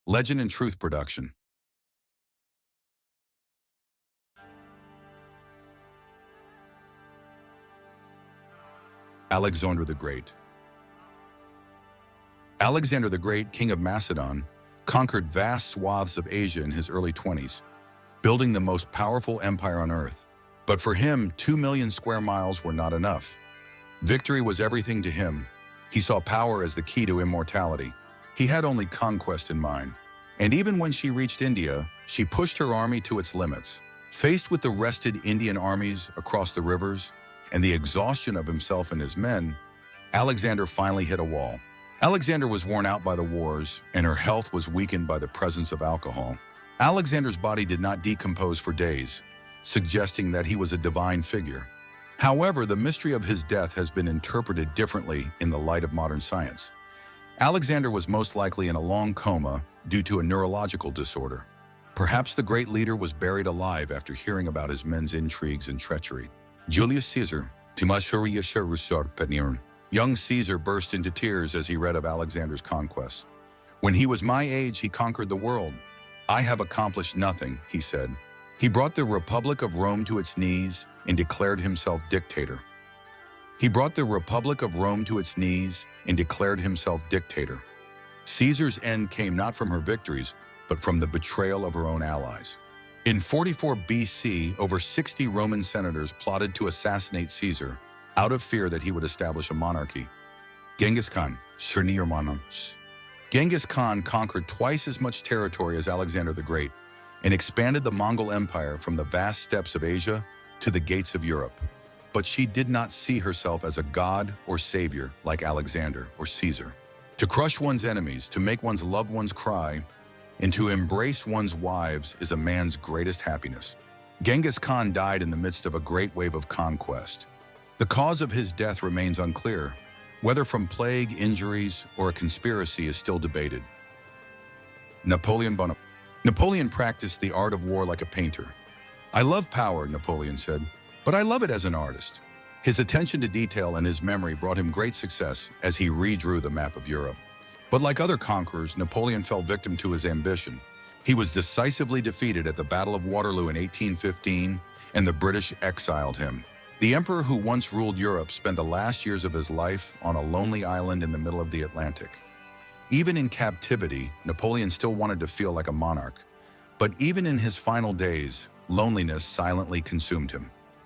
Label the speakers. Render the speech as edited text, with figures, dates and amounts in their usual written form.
Speaker 1: Legend and Truth Production. Alexander the Great. Alexander the Great, king of Macedon, conquered vast swaths of Asia in his early 20s, building the most powerful empire on earth. But for him, 2 million square miles were not enough. Victory was everything to him. He saw power as the key to immortality. He had only conquest in mind. And even when she reached India, she pushed her army to its limits. Faced with the rested Indian armies across the rivers and the exhaustion of himself and his men, Alexander finally hit a wall. Alexander was worn out by the wars, and her health was weakened by the presence of alcohol. Alexander's body did not decompose for days, suggesting that he was a divine figure. However, the mystery of his death has been interpreted differently in the light of modern science. Alexander was most likely in a long coma due to a neurological disorder. Perhaps the great leader was buried alive after hearing about his men's intrigues and treachery. Julius Caesar. Young Caesar burst into tears as he read of Alexander's conquests. "When he was my age, he conquered the world. I have accomplished nothing," he said. He brought the Republic of Rome to its knees and declared himself dictator. Caesar's end came not from her victories, but from the betrayal of her own allies. In 44 BC, over 60 Roman senators plotted to assassinate Caesar out of fear that he would establish a monarchy. Genghis Khan. Genghis Khan conquered twice as much territory as Alexander the Great and expanded the Mongol Empire from the vast steppes of Asia to the gates of Europe. But she did not see herself as a god or savior like Alexander or Caesar. To crush one's enemies, to make one's loved ones cry, and to embrace one's wives is a man's greatest happiness. Genghis Khan died in the midst of a great wave of conquest. The cause of his death remains unclear. Whether from plague, injuries, or a conspiracy is still debated. Napoleon Bonaparte. Napoleon practiced the art of war like a painter. "I love power," Napoleon said, "but I love it as an artist." His attention to detail and his memory brought him great success as he redrew the map of Europe. But like other conquerors, Napoleon fell victim to his ambition. He was decisively defeated at the Battle of Waterloo in 1815, and the British exiled him. The emperor who once ruled Europe spent the last years of his life on a lonely island in the middle of the Atlantic. Even in captivity, Napoleon still wanted to feel like a monarch. But even in his final days, loneliness silently consumed him.